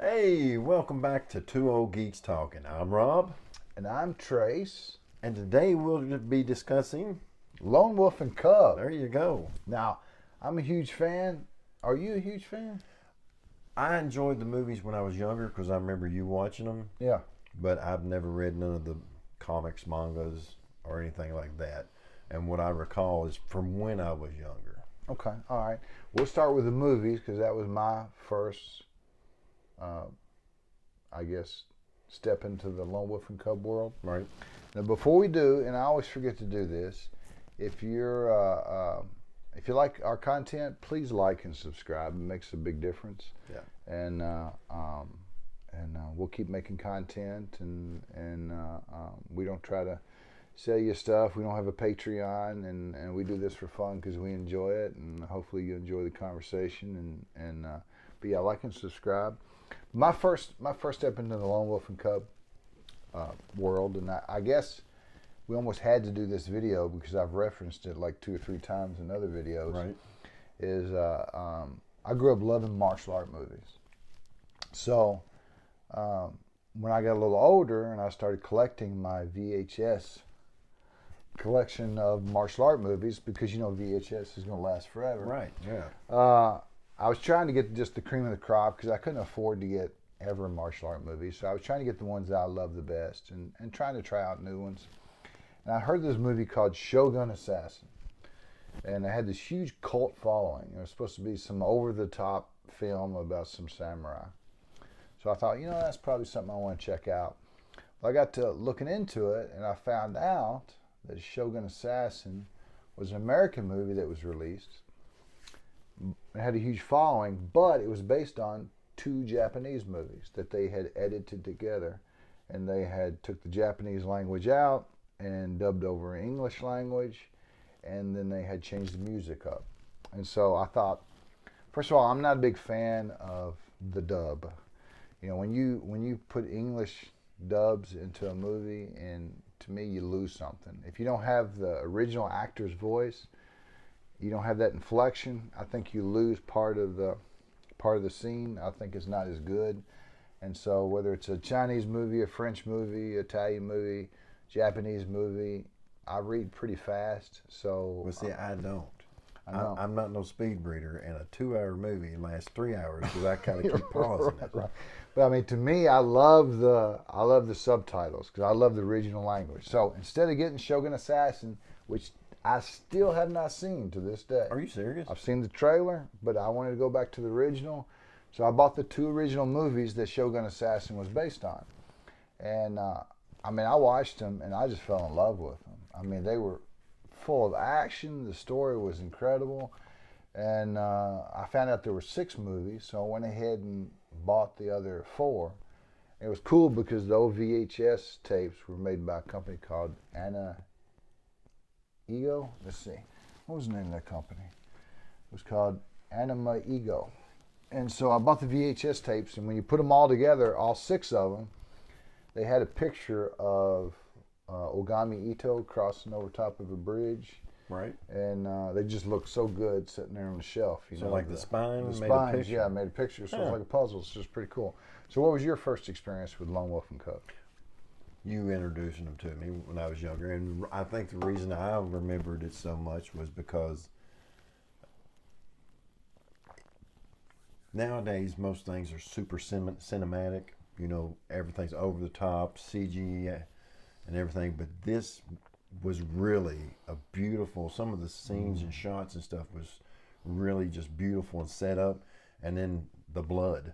Hey, welcome back to Two Old Geeks Talking. I'm Rob. And I'm Trace. And today we'll be discussing Lone Wolf and Cub. There you go. Now, I'm a huge fan. Are you a huge fan? I enjoyed the movies when I was younger because I remember you watching them. Yeah. But I've never read none of the comics, mangas, or anything like that. And what I recall is from when I was younger. Okay, all right. We'll start with the movies because that was my first, step into the Lone Wolf and Cub world. Right. Now, before we do, and I always forget to do this, if you like our content, please like and subscribe. It makes a big difference. Yeah. And we'll keep making content, and we don't try to sell you stuff. We don't have a Patreon, and we do this for fun because we enjoy it, and hopefully you enjoy the conversation. But yeah, like and subscribe. My first step into the Lone Wolf and Cub world, and I guess we almost had to do this video because I've referenced it like 2 or 3 times in other videos. Right. Is I grew up loving martial art movies. So when I got a little older and I started collecting my VHS collection of martial art movies, because you know VHS is going to last forever. Right, yeah. I was trying to get just the cream of the crop because I couldn't afford to get ever martial art movies. So I was trying to get the ones that I love the best and trying to try out new ones. And I heard this movie called Shogun Assassin. And it had this huge cult following. It was supposed to be some over-the-top film about some samurai. So I thought, that's probably something I want to check out. Well, I got to looking into it, and I found out that Shogun Assassin was an American movie that was released. It had a huge following, but it was based on 2 Japanese movies that they had edited together. And they had took the Japanese language out and dubbed over English language, and then they had changed the music up. And so I thought, first of all, I'm not a big fan of the dub. When you put English dubs into a movie, and to me, you lose something. If you don't have the original actor's voice, you don't have that inflection, I think you lose part of the scene. I think it's not as good. And so whether it's a Chinese movie, a French movie, Italian movie, Japanese movie, I read pretty fast. So Well, see, I don't. know. I'm not no speed reader, and a 2-hour movie lasts 3 hours because I kind of keep pausing it. Right. But I mean, to me, I love the subtitles because I love the original language. So instead of getting Shogun Assassin, which I still have not seen to this day. Are you serious? I've seen the trailer, but I wanted to go back to the original. So I bought the 2 original movies that Shogun Assassin was based on. And I watched them and I just fell in love with them. I mean, they were full of action. The story was incredible. And I found out there were 6 movies, so I went ahead and bought the other 4. It was cool because the old VHS tapes were made by a company called Ego. Let's see. What was the name of that company? It was called Anima Ego. And so I bought the VHS tapes, and when you put them all together, all 6 of them, they had a picture of Ogami Ito crossing over top of a bridge. Right. And they just looked so good sitting there on the shelf. So like the spine the made spines, a picture? Yeah, made a picture. So it's like a puzzle. It's just pretty cool. So what was your first experience with Lone Wolf and Cub? You introducing them to me when I was younger, and I think the reason I remembered it so much was because nowadays most things are super cinematic. Everything's over the top, CG and everything, but this was really a beautiful, some of the scenes and shots and stuff was really just beautiful and set up. And then the blood,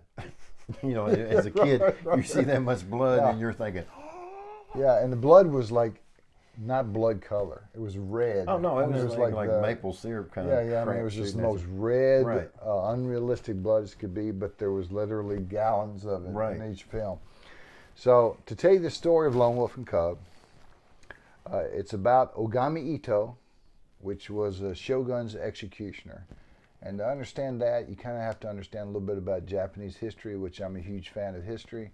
as a kid, you see that much blood and you're thinking, yeah, and the blood was like not blood color. It was red. oh no, it And was like maple syrup kind of. Yeah, I mean, it was just the most red, Right. Unrealistic blood as could be, but there was literally gallons of it Right. in each film. So to tell you the story of Lone Wolf and Cub, it's about Ogami Ito, which was a Shogun's Executioner. And to understand that, you kind of have to understand a little bit about Japanese history, which I'm a huge fan of history.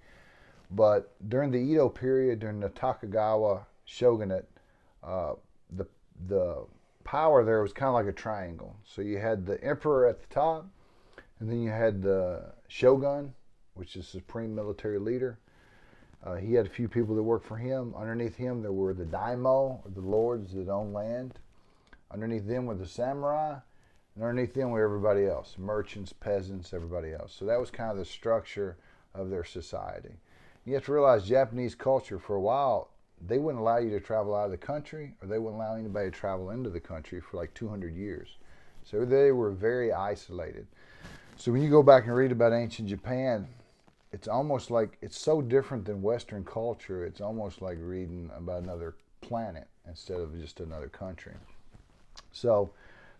But during the Edo period, during the Tokugawa shogunate, the power there was kind of like a triangle. So you had the emperor at the top, and then you had the shogun, which is supreme military leader. He had a few people that worked for him. Underneath him, there were the daimyo, or the lords that owned land. Underneath them were the samurai, and underneath them were everybody else, merchants, peasants, everybody else. So that was kind of the structure of their society. You have to realize Japanese culture, for a while, they wouldn't allow you to travel out of the country, or they wouldn't allow anybody to travel into the country for like 200 years. So they were very isolated. So when you go back and read about ancient Japan, it's almost like, it's so different than Western culture, it's almost like reading about another planet instead of just another country. So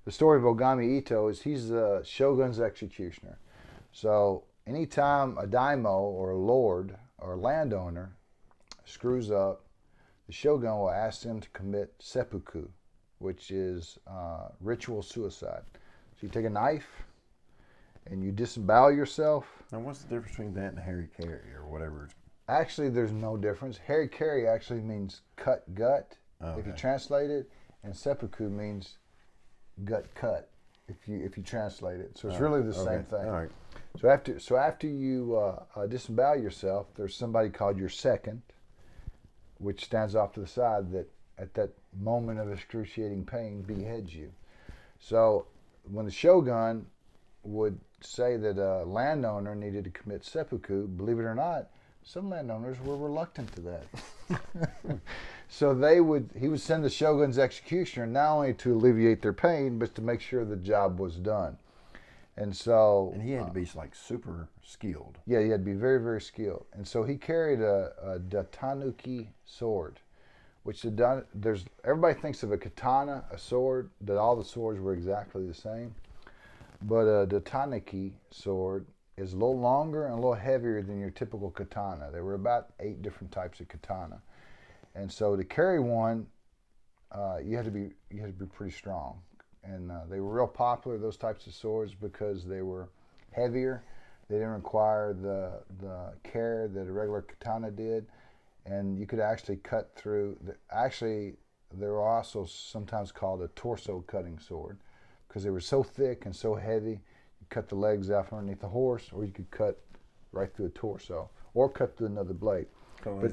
the story of Ogami Ito is he's the Shogun's Executioner. So anytime a daimyo or a lord or a landowner screws up, the Shogun will ask them to commit seppuku, which is ritual suicide. So you take a knife and you disembowel yourself. Now, what's the difference between that and harikari or whatever? Actually, there's no difference. Harikari actually means cut gut, Okay. if you translate it, and seppuku means gut cut, if you translate it. So it's really the same thing. All right. So after you disembowel yourself, there's somebody called your second, which stands off to the side that at that moment of excruciating pain beheads you. So when the shogun would say that a landowner needed to commit seppuku, believe it or not, some landowners were reluctant to that. So he would send the Shogun's Executioner not only to alleviate their pain, but to make sure the job was done. And so... And he had to be like super skilled. Yeah, he had to be very, very skilled. And so he carried a Tanuki Sword, which everybody thinks of a katana, a sword, that all the swords were exactly the same. But the Tanuki Sword is a little longer and a little heavier than your typical katana. There were about 8 different types of katana. And so to carry one, you had to be pretty strong. And they were real popular, those types of swords, because they were heavier. They didn't require the care that a regular katana did. And you could actually cut through. Actually, they were also sometimes called a torso cutting sword, because they were so thick and so heavy. You cut the legs out from underneath the horse, or you could cut right through a torso, or cut through another blade. So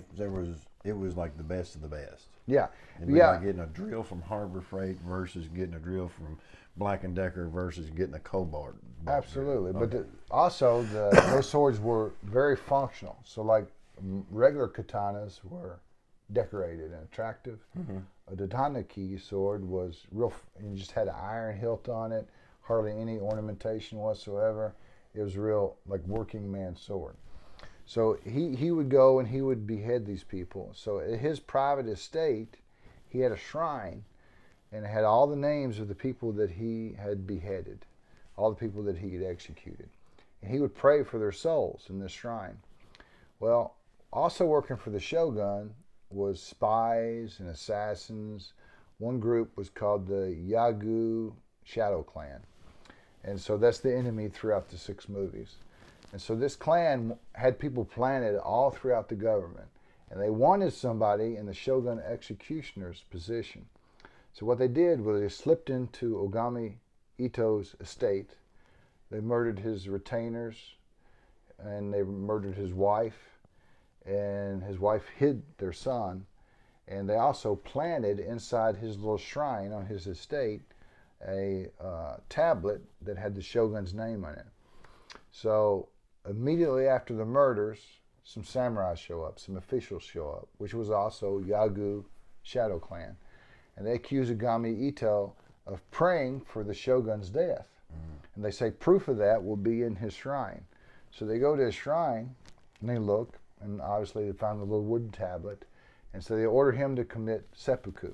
it was like the best of the best. Yeah. It'd be like getting a drill from Harbor Freight versus getting a drill from Black & Decker versus getting a Cobalt. Absolutely. Okay. But those swords were very functional. So like regular katanas were decorated and attractive. Mm-hmm. A Tanuki sword was real, you just had an iron hilt on it, hardly any ornamentation whatsoever. It was real like working man's sword. So he would go and he would behead these people. So at his private estate, he had a shrine, and it had all the names of the people that he had beheaded, all the people that he had executed. And he would pray for their souls in this shrine. Well, also working for the shogun was spies and assassins. One group was called the Yugu Shadow Clan. And so that's the enemy throughout the 6 movies. And so this clan had people planted all throughout the government. And they wanted somebody in the Shogun Executioner's position. So what they did was they slipped into Ogami Ito's estate. They murdered his retainers, and they murdered his wife. And his wife hid their son. And they also planted inside his little shrine on his estate a tablet that had the shogun's name on it. So immediately after the murders, some samurai show up, some officials show up, which was also Yugu Shadow Clan. And they accuse Ogami Ito of praying for the shogun's death. And they say proof of that will be in his shrine. So they go to his shrine, and they look, and obviously they found the little wooden tablet. And so they order him to commit seppuku.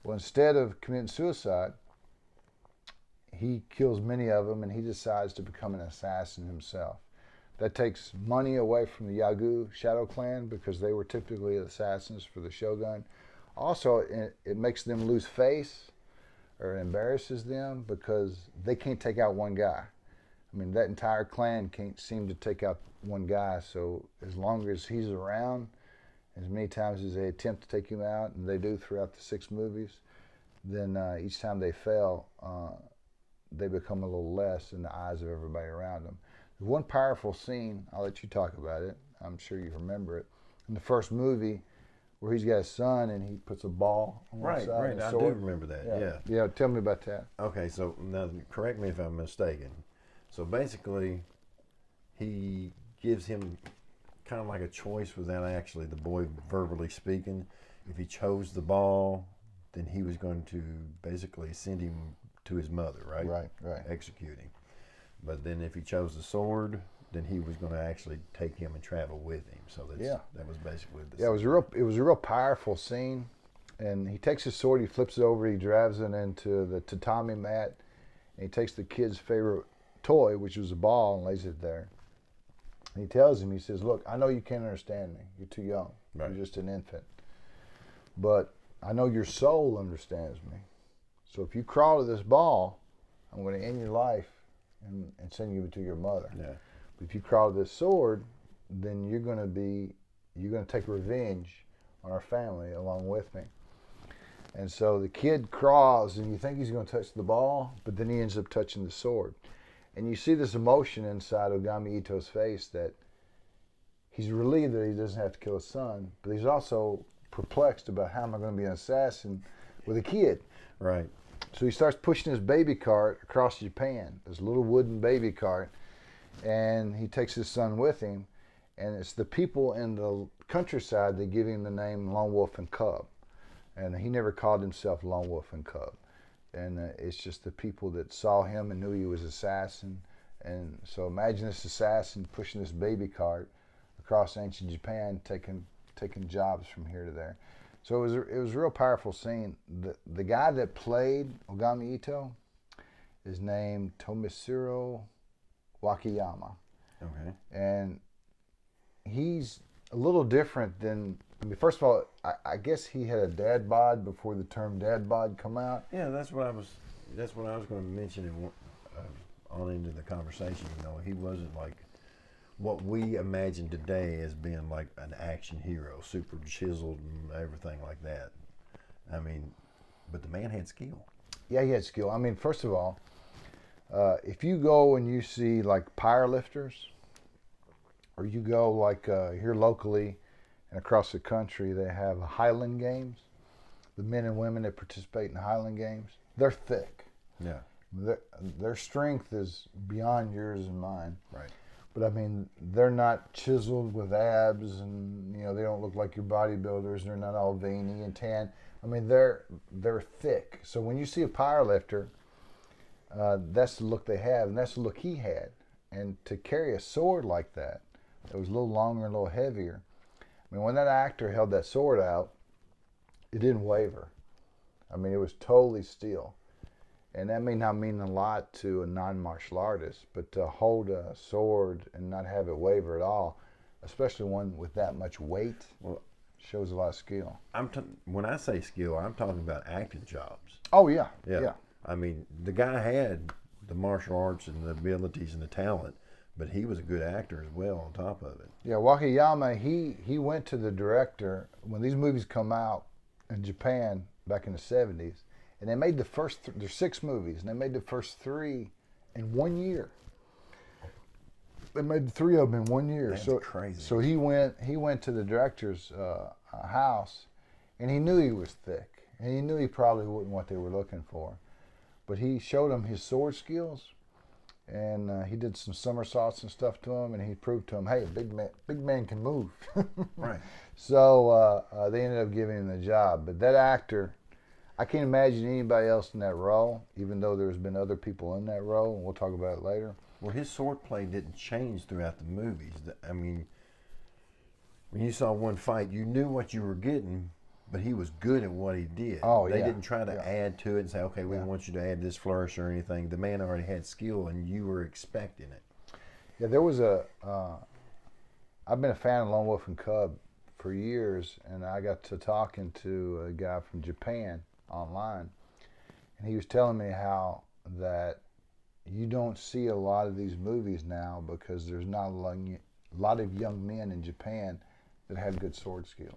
Well, instead of committing suicide, he kills many of them, and he decides to become an assassin himself. That takes money away from the Yugu Shadow Clan, because they were typically assassins for the shogun. Also, it makes them lose face, or embarrasses them, because they can't take out one guy. I mean, that entire clan can't seem to take out one guy, so as long as he's around, as many times as they attempt to take him out, and they do throughout the 6 movies, then each time they fail, they become a little less in the eyes of everybody around them. One powerful scene, I'll let you talk about it. I'm sure you remember it. In the first movie, where he's got a son and he puts a ball on one side. Right, I do remember that, yeah. Yeah, tell me about that. Okay, so now correct me if I'm mistaken. So basically, he gives him kind of like a choice without actually the boy verbally speaking. If he chose the ball, then he was going to basically send him to his mother, right? Right. Execute him. But then if he chose the sword, then he was going to actually take him and travel with him. So that was basically the it was a real powerful scene. And he takes his sword, he flips it over, he drives it into the tatami mat, and he takes the kid's favorite toy, which was a ball, and lays it there. And he tells him, he says, look, I know you can't understand me. You're too young. Right. You're just an infant. But I know your soul understands me. So if you crawl to this ball, I'm going to end your life and send you to your mother. Yeah. But if you crawl to this sword, then you're going to take revenge on our family along with me. And so the kid crawls, and you think he's going to touch the ball, but then he ends up touching the sword. And you see this emotion inside Ogami Ito's face that he's relieved that he doesn't have to kill his son, but he's also perplexed about how am I going to be an assassin with a kid. Right. So he starts pushing his baby cart across Japan, this little wooden baby cart, and he takes his son with him. And it's the people in the countryside that give him the name Lone Wolf and Cub. And he never called himself Lone Wolf and Cub. And it's just the people that saw him and knew he was an assassin. And so imagine this assassin pushing this baby cart across ancient Japan, taking jobs from here to there. So it was a real powerful scene. The guy that played Ogami Ito is named Tomisiro Wakayama. Okay. And he's a little different than, I mean, first of all, I guess he had a dad bod before the term dad bod come out. Yeah, that's what I was going to mention on into the conversation. You know, he wasn't like what we imagine today as being like an action hero, super chiseled and everything like that. I mean, but the man had skill. Yeah, he had skill. I mean, first of all, if you go and you see like powerlifters, or you go like here locally and across the country, they have Highland Games. The men and women that participate in the Highland Games, they're thick. Yeah. Their strength is beyond yours and mine. Right. But I mean, they're not chiseled with abs, and you know they don't look like your bodybuilders. They're not all veiny and tan. I mean, they're thick. So when you see a powerlifter, that's the look they have, and that's the look he had. And to carry a sword like that, it was a little longer and a little heavier. I mean, when that actor held that sword out, it didn't waver. I mean, it was totally steel. And that may not mean a lot to a non-martial artist, but to hold a sword and not have it waver at all, especially one with that much weight, shows a lot of skill. When I say skill, I'm talking about acting jobs. Oh, yeah. I mean, the guy had the martial arts and the abilities and the talent, but he was a good actor as well on top of it. Yeah, Wakayama, he went to the director when these movies come out in Japan back in the 70s, and they made the first, there's 6 movies, and they made the first 3 in 1 year. They made 3 of them in 1 year. That's crazy. So he went to the director's house, and he knew he was thick, and he knew he probably wasn't what they were looking for. But he showed him his sword skills, and he did some somersaults and stuff to him, and he proved to him, hey, a big man can move. Right. So they ended up giving him the job. But that actor, I can't imagine anybody else in that role, even though there's been other people in that role, and we'll talk about it later. Well, his swordplay didn't change throughout the movies. I mean, when you saw one fight, you knew what you were getting, but he was good at what he did. Oh, They didn't try to add to it and say, okay, we Yeah. want you to add this flourish or anything. The man already had skill, and you were expecting it. Yeah, there was I've been a fan of Lone Wolf and Cub for years, and I got to talking to a guy from Japan online, and he was telling me how that you don't see a lot of these movies now because there's not a lot of young men in Japan that had good sword skills.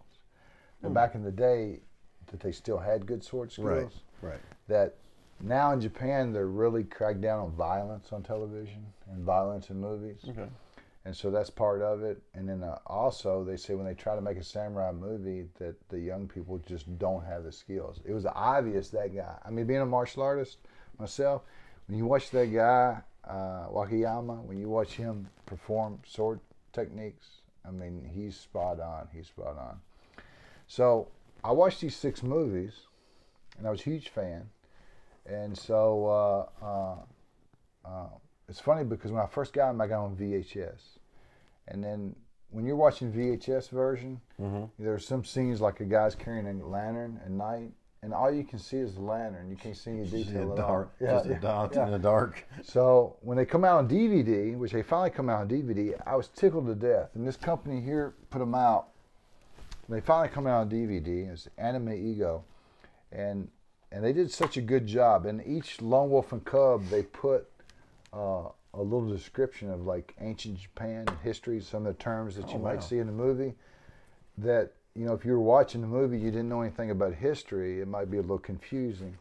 And back in the day, that they still had good sword skills. Right. That Now in Japan, they're really cracked down on violence on television and violence in movies. Okay. And so that's part of it. And then also, they say when they try to make a samurai movie that the young people just don't have the skills. It was obvious that guy. I mean, being a martial artist myself, when you watch that guy, Wakayama, when you watch him perform sword techniques, I mean, he's spot on. He's spot on. So I watched these 6 movies, and I was a huge fan. And so it's funny because when I first got them, I got them on VHS. And then when you're watching VHS version, there's some scenes like a guy's carrying a lantern at night, and all you can see is the lantern. You can't see any detail at all. Just a dot in the dark. So when they come out on DVD, which they finally come out on DVD, I was tickled to death. And this company here put them out. They finally come out on DVD. It's Anime Ego. And they did such a good job. In each Lone Wolf and Cub, they put a little description of like ancient Japan history, some of the terms that you might see in the movie. That, you know, if you were watching the movie, you didn't know anything about history, it might be a little confusing.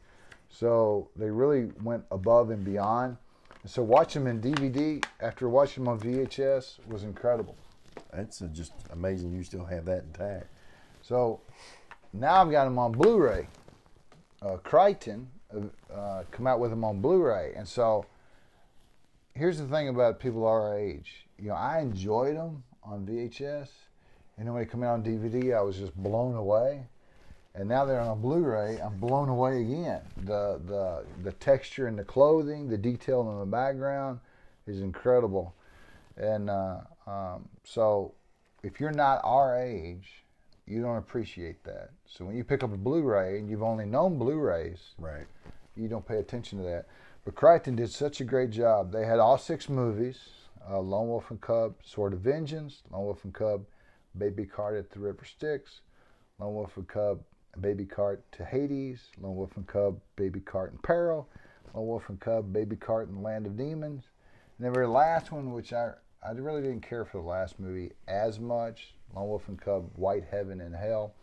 So they really went above and beyond. And so watching them in DVD after watching them on VHS was incredible. That's just amazing you still have that intact. So now I've got them on Blu-ray. Crichton come out with them on Blu-ray. And so here's the thing about people our age. You know, I enjoyed them on VHS. And then when they come out on DVD, I was just blown away. And now they're on Blu-ray, I'm blown away again. The texture in the clothing, the detail in the background is incredible. And so if you're not our age, you don't appreciate that. So when you pick up a Blu-ray and you've only known Blu-rays, right, you don't pay attention to that. But Crichton did such a great job. They had all 6 movies, Lone Wolf and Cub, Sword of Vengeance, Lone Wolf and Cub, Baby Cart at the River Styx, Lone Wolf and Cub, Baby Cart to Hades, Lone Wolf and Cub, Baby Cart in Peril, Lone Wolf and Cub, Baby Cart in the Land of Demons. And the very last one, which I really didn't care for the last movie as much, Lone Wolf and Cub, White Heaven and Hell.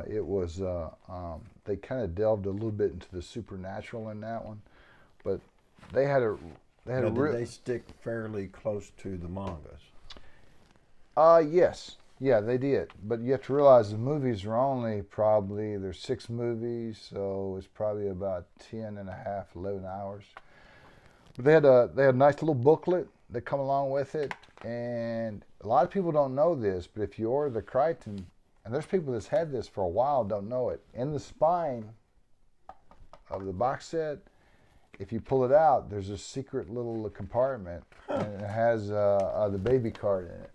It was, they kind of delved a little bit into the supernatural in that one. But they had a did they stick fairly close to the mangas? Yes. Yeah, they did. But you have to realize the movies are only probably, there's 6 movies, so it's probably about 10 and a half, 11 hours. But they had a nice little booklet that come along with it. And a lot of people don't know this, but if you order the Crichton, and there's people that's had this for a while don't know it, in the spine of the box set, if you pull it out, there's a secret little compartment, and it has the baby cart in it.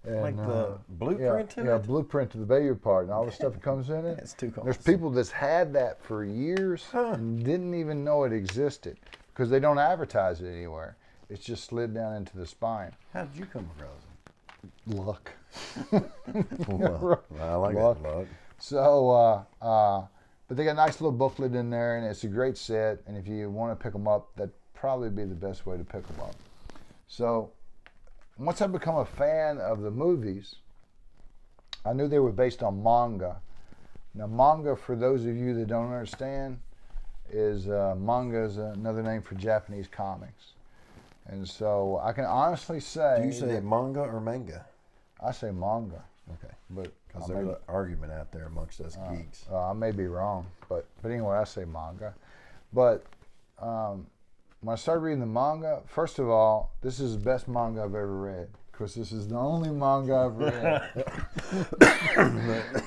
And, like the blueprint in it? Yeah, blueprint to the baby part and all the stuff that comes in it. That's too cool. There's people that's had that for years and didn't even know it existed because they don't advertise it anywhere. It's just slid down into the spine. How did you come across it? Luck. Well, I like luck. Luck. So, but they got a nice little booklet in there, and it's a great set. And if you want to pick them up, that'd probably be the best way to pick them up. So, once I become a fan of the movies, I knew they were based on manga. Now, manga, for those of you that don't understand, is manga is another name for Japanese comics. And so I can honestly say... Do you say manga or manga? I say manga. Okay. Because there's an argument out there amongst us geeks. I may be wrong, but anyway, I say manga. But when I started reading the manga, first of all, this is the best manga I've ever read. Because this is the only manga I've read.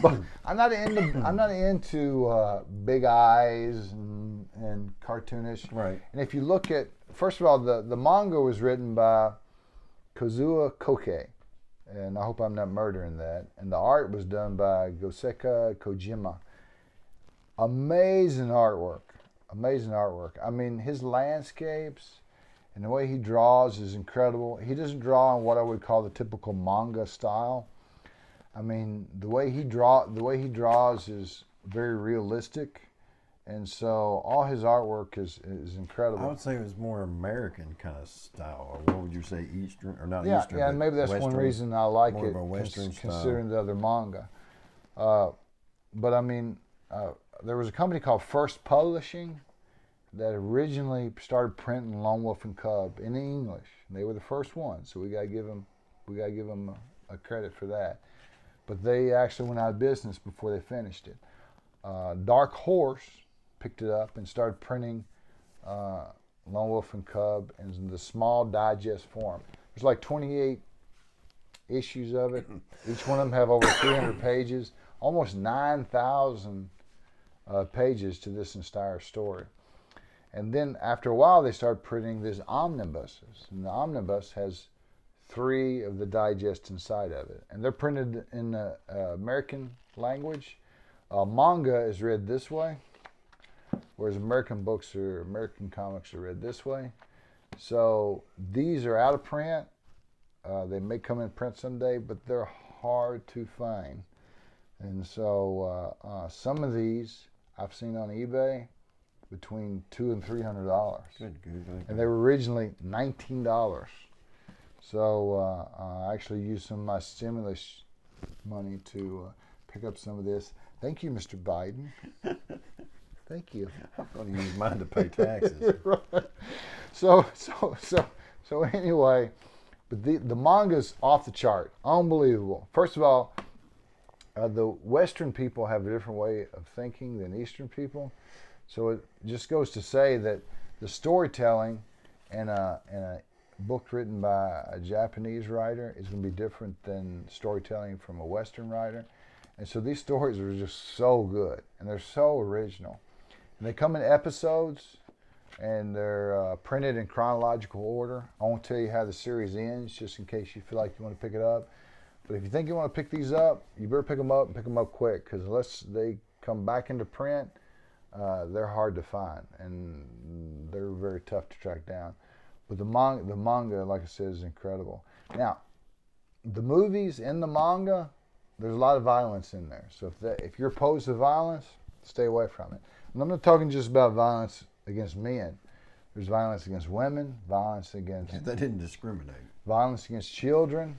But I'm not into big eyes and cartoonish. Right. And if you look at, first of all, the manga was written by Kozure Koke. And I hope I'm not murdering that. And the art was done by Goseka Kojima. Amazing artwork. Amazing artwork. I mean, his landscapes and the way he draws is incredible. He doesn't draw in what I would call the typical manga style. I mean, the way he draws is very realistic. And so all his artwork is incredible. I would say it was more American kind of style. Or what would you say, Eastern? Or not Eastern, yeah, and maybe that's Western, one reason I like more it, of a Western style. Considering the other manga. But I mean, there was a company called First Publishing, that originally started printing Lone Wolf and Cub in English. They were the first ones, so we gotta give them a credit for that. But they actually went out of business before they finished it. Dark Horse picked it up and started printing Lone Wolf and Cub in the small digest form. There's like 28 issues of it. Each one of them have over 300 pages, almost 9,000 pages to this entire story. And then after a while, they started printing these omnibuses. And the omnibus has 3 of the digests inside of it. And they're printed in the American language. Manga is read this way, whereas American comics are read this way. So these are out of print. They may come in print someday, but they're hard to find. And so some of these I've seen on eBay between $200 and $300. Good. And they were originally $19. So I actually used some of my stimulus money to pick up some of this. Thank you, Mr. Biden. Thank you. I'm going to use mine to pay taxes. Right. So anyway, but the manga's off the chart. Unbelievable. First of all, the Western people have a different way of thinking than Eastern people. So it just goes to say that the storytelling in a book written by a Japanese writer is going to be different than storytelling from a Western writer. And so these stories are just so good, and they're so original. And they come in episodes, and they're printed in chronological order. I won't tell you how the series ends, just in case you feel like you want to pick it up. But if you think you want to pick these up, you better pick them up and pick them up quick, because unless they come back into print, they're hard to find, and they're very tough to track down. But the manga, like I said, is incredible. Now, the movies in the manga, there's a lot of violence in there. So if you're opposed to violence, stay away from it. And I'm not talking just about violence against men. There's violence against women, violence against... They didn't discriminate. Violence against children.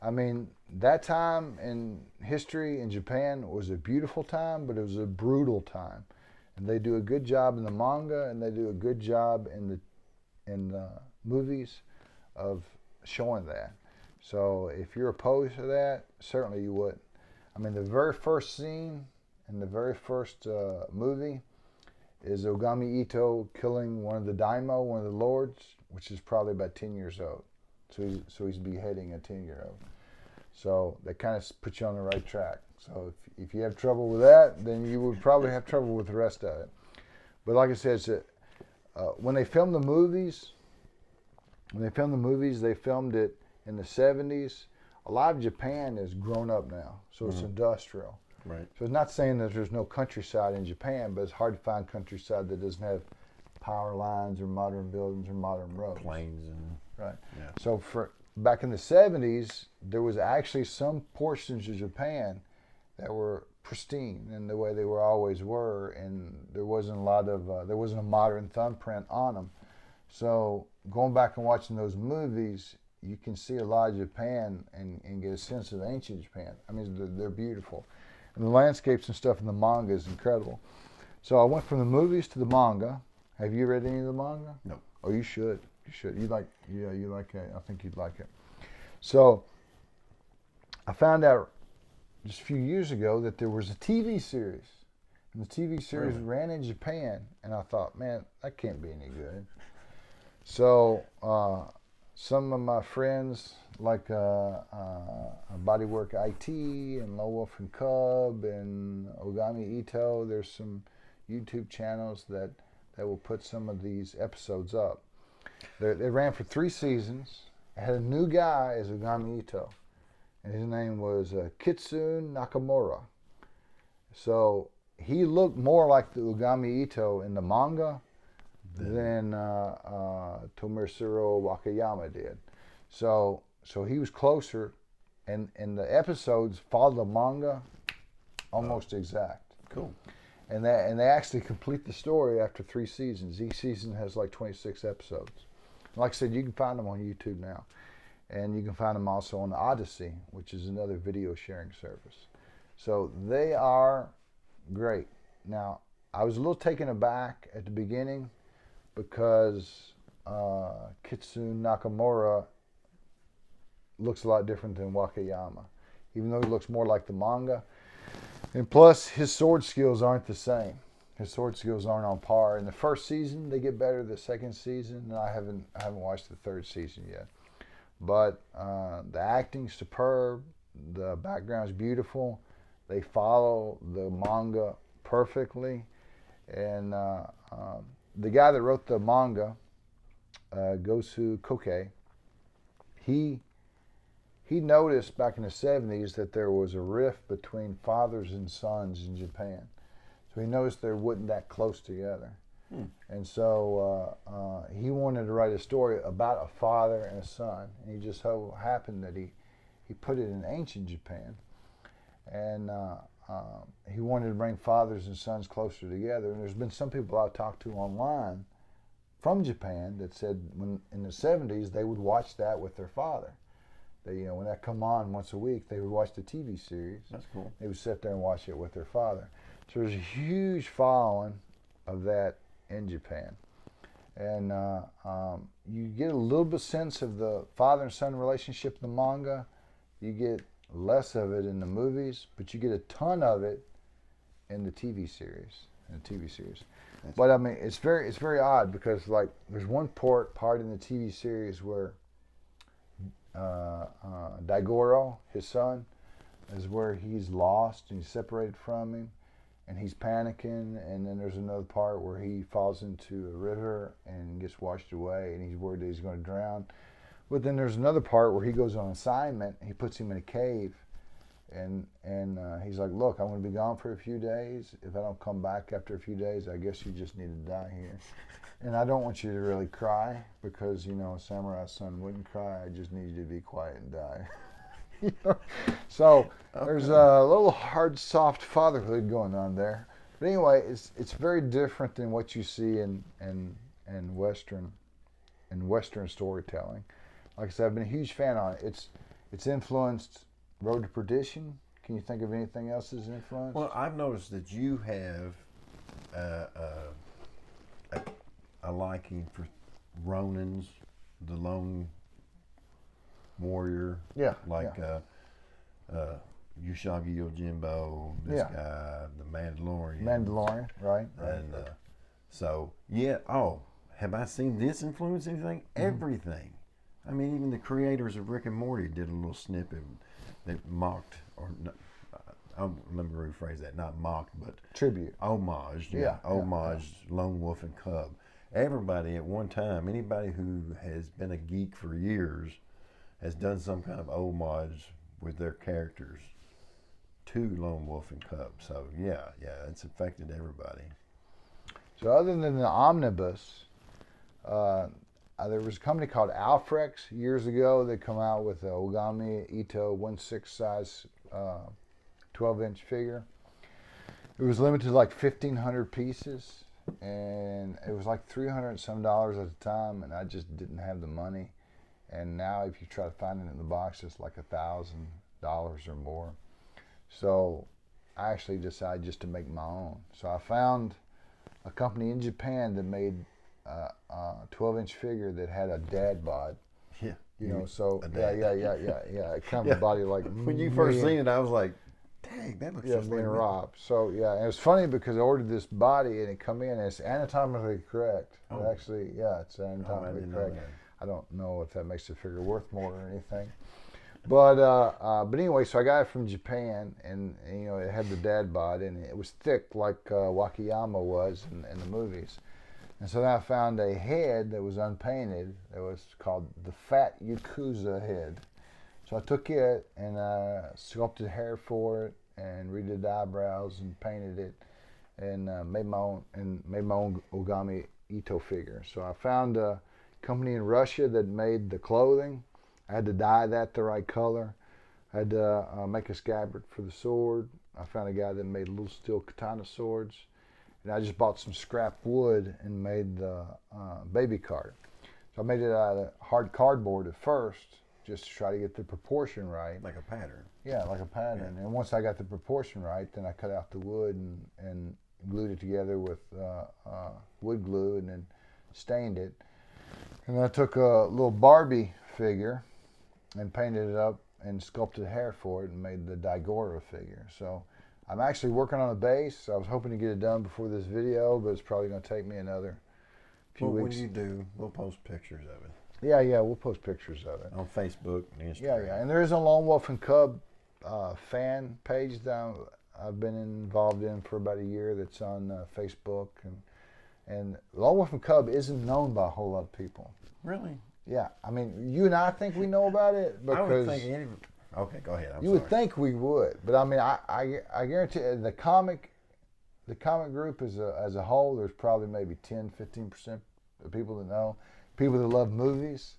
I mean, that time in history in Japan was a beautiful time, but it was a brutal time. And they do a good job in the manga, and they do a good job in the movies of showing that. So if you're opposed to that, certainly you wouldn't. I mean, the very first scene in the very first movie is Ogami Ito killing one of the daimyo, one of the lords, which is probably about 10 years old. So he's beheading a 10-year-old. So that kind of puts you on the right track. So if you have trouble with that, then you would probably have trouble with the rest of it. But like I said, when they filmed the movies, they filmed it in the 70s. A lot of Japan is grown up now, so it's industrial. Right. So it's not saying that there's no countryside in Japan, but it's hard to find countryside that doesn't have power lines or modern buildings or modern roads. Planes and... Right. Yeah. So back in the 70s, there was actually some portions of Japan that were pristine in the way they always were, and there wasn't a modern thumbprint on them. So going back and watching those movies, you can see a lot of Japan and get a sense of ancient Japan. I mean, they're beautiful. And the landscapes and stuff in the manga is incredible. So I went from the movies to the manga. Have you read any of the manga? No. Oh, you should. You should. You like it. I think you'd like it. So I found out just a few years ago that there was a TV series. And the TV series ran in Japan. And I thought, man, that can't be any good. So some of my friends, like Bodywork IT and Lone Wolf and Cub and Ogami Ito, there's some YouTube channels that will put some of these episodes up. They ran for 3 seasons. I had a new guy as Ogami Ito, and his name was Kitsune Nakamura. So he looked more like the Ogami Ito in the manga than Tomohiro Wakayama did. So he was closer, and the episodes followed the manga almost exact. Cool. And they actually complete the story after 3 seasons. Each season has like 26 episodes. Like I said, you can find them on YouTube now. And you can find them also on Odyssey, which is another video sharing service. So they are great. Now, I was a little taken aback at the beginning because Kitsune Nakamura looks a lot different than Wakayama, even though he looks more like the manga. And plus, his sword skills aren't the same. His sword skills aren't on par. In the first season, they get better. The second season, and I haven't watched the third season yet. But the acting's superb. The background's beautiful. They follow the manga perfectly. And the guy that wrote the manga, Gosu Koke, he noticed back in the 70s that there was a rift between fathers and sons in Japan. So he noticed they weren't that close together. And so he wanted to write a story about a father and a son. And he just so happened that he put it in ancient Japan. And he wanted to bring fathers and sons closer together. And there's been some people I've talked to online from Japan that said when in the 70s they would watch that with their father. They, when that come on once a week, they would watch the TV series. That's cool. They would sit there and watch it with their father. So there's a huge following of that in Japan. And you get a little bit sense of the father and son relationship in the manga. You get less of it in the movies, but you get a ton of it in the TV series. But I mean, it's very odd because like there's one part in the TV series where Daigoro, his son, is where he's lost and he's separated from him, and he's panicking. And then there's another part where he falls into a river and gets washed away, and he's worried that he's going to drown. But then there's another part where he goes on assignment. And he puts him in a cave, and he's like, "Look, I'm going to be gone for a few days. If I don't come back after a few days, I guess you just need to die here." And I don't want you to really cry because, a samurai son wouldn't cry. I just need you to be quiet and die. So there's a little hard, soft fatherhood going on there. But anyway, it's very different than what you see in Western storytelling. Like I said, I've been a huge fan on it. It's influenced Road to Perdition. Can you think of anything else that's influenced? Well, I've noticed that you have a liking for Ronins, the lone warrior. Yeah. Like Usagi Yojimbo, this guy, the Mandalorian. Mandalorian, right. And have I seen this influence anything? Mm-hmm. Everything. I mean, even the creators of Rick and Morty did a little snippet that mocked, let me rephrase that, not mocked, but tribute. Homage. Lone Wolf and Cub. Everybody at one time, anybody who has been a geek for years has done some kind of homage with their characters to Lone Wolf and Cub. So it's affected everybody. So other than the omnibus, there was a company called Alfrex years ago. They come out with the Ogami Ito 1/6 size 12-inch figure. It was limited to like 1,500 pieces, and it was like $300 and some at the time, and I just didn't have the money. And now if you try to find it in the box, it's like $1,000 or more. So I actually decided just to make my own. So I found a company in Japan that made a 12-inch figure that had a dad bod. Yeah. It kind of a body like when you first seen it, I was like, dang, that looks just like Rob. So and it's funny because I ordered this body and it come in and it's anatomically correct. Oh. Actually, it's anatomically correct. I don't know if that makes the figure worth more or anything. But anyway, so I got it from Japan, and it had the dad bod, and it was thick like Wakayama was in the movies. And so then I found a head that was unpainted. It was called the Fat Yakuza head. So I took it and sculpted hair for it, and redid the eyebrows and painted it, and made my own Ogami Ito figure. So I found a company in Russia that made the clothing. I had to dye that the right color. I had to make a scabbard for the sword. I found a guy that made little steel katana swords. And I just bought some scrap wood and made the baby cart. So I made it out of hard cardboard at first, just to try to get the proportion right. Like a pattern. Yeah, like a pattern. Yeah. And once I got the proportion right, then I cut out the wood and glued it together with wood glue, and then stained it. And I took a little Barbie figure and painted it up and sculpted hair for it and made the Diagoro figure. So I'm actually working on a base. I was hoping to get it done before this video, but it's probably going to take me another few weeks. When you do, we'll post pictures of it. Yeah, we'll post pictures of it. On Facebook and Instagram. Yeah. And there is a Lone Wolf and Cub fan page that I've been involved in for about a year that's on Facebook. And Lone Wolf and Cub isn't known by a whole lot of people. Really? Yeah. I mean, you and I think we know about it because... I would think okay, go ahead. You would think we would. But I mean, I guarantee the comic group as a whole, there's probably maybe 10, 15% of people that know. People that love movies,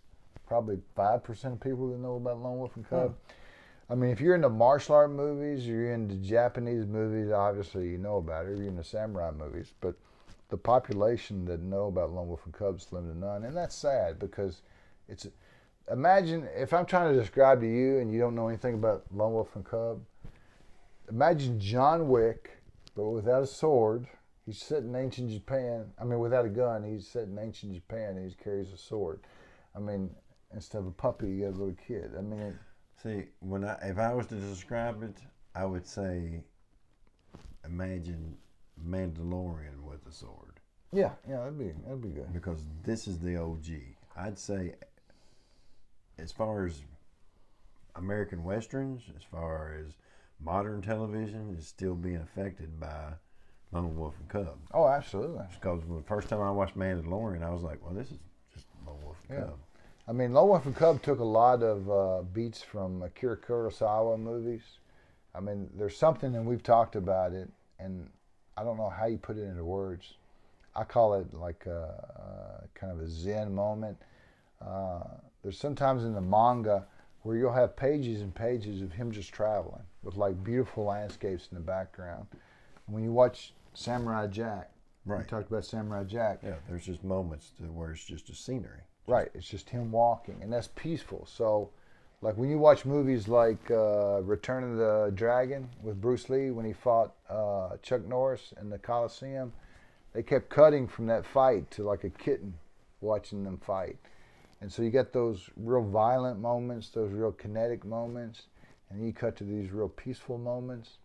probably 5% of people that know about Lone Wolf and Cub. I mean, if you're into martial art movies, you're into Japanese movies, obviously you know about it. You're into samurai movies, but the population that know about Lone Wolf and Cub is slim to none, and that's sad because it's. Imagine if I'm trying to describe to you and you don't know anything about Lone Wolf and Cub. Imagine John Wick, but without a sword. He's set in ancient Japan. I mean, without a gun, he's set in ancient Japan and he carries a sword. I mean, instead of a puppy, you got a little kid. I mean, see, if I was to describe it, I would say, imagine Mandalorian with a sword. Yeah, that'd be good. Because this is the OG. I'd say, as far as American westerns, as far as modern television, is still being affected by Lone Wolf and Cub. Oh, absolutely. Because the first time I watched Mandalorian, I was like, well, this is just Lone Wolf and Cub. I mean, Lone Wolf and Cub took a lot of beats from Akira Kurosawa movies. I mean, there's something, and we've talked about it, and I don't know how you put it into words. I call it like a kind of a Zen moment. There's sometimes in the manga where you'll have pages and pages of him just traveling with like beautiful landscapes in the background. When you watch Samurai Jack, right? We talked about Samurai Jack. Yeah, there's just moments where it's just a scenery. Right, it's just him walking, and that's peaceful. So, like when you watch movies like Return of the Dragon with Bruce Lee when he fought Chuck Norris in the Coliseum, they kept cutting from that fight to like a kitten watching them fight. And so you get those real violent moments, those real kinetic moments, and then you cut to these real peaceful moments.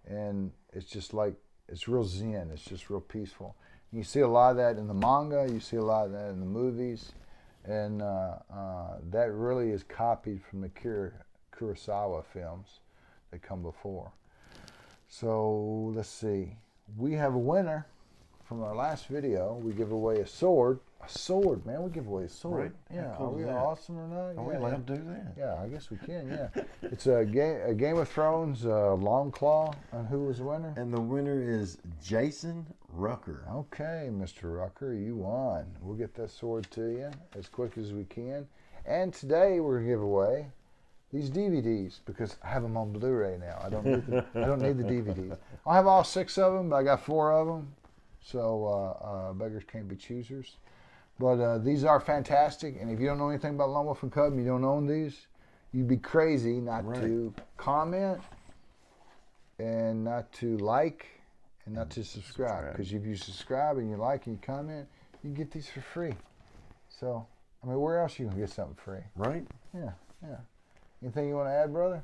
And it's just like, it's real zen, it's just real peaceful. And you see a lot of that in the manga, you see a lot of that in the movies, and that really is copied from the Kurosawa films that come before. So let's see, we have a winner from our last video. We give away a sword. A sword, man. We give away a sword. Right. Yeah. Cool Are we awesome or not? Are we allowed to do that? Yeah, I guess we can, yeah. It's a Game of Thrones long claw. And who was the winner? And the winner is Jason Rucker. Okay, Mr. Rucker, you won. We'll get that sword to you as quick as we can. And today we're going to give away these DVDs because I have them on Blu-ray now. I don't need the DVDs. I have all 6 of them, but I got 4 of them. So beggars can't be choosers. But these are fantastic, and if you don't know anything about Lone Wolf and Cub and you don't own these, you'd be crazy not to comment and not to like and not to subscribe. Because if you subscribe and you like and you comment, you get these for free. So, I mean, where else you can get something free? Right? Yeah. Anything you want to add, brother?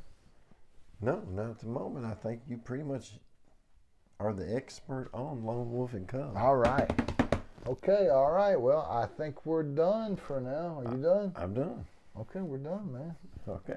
No, not at the moment. I think you pretty much are the expert on Lone Wolf and Cub. All right. Okay, all right. Well, I think we're done for now. Are you done? I'm done. Okay, we're done, man. Okay.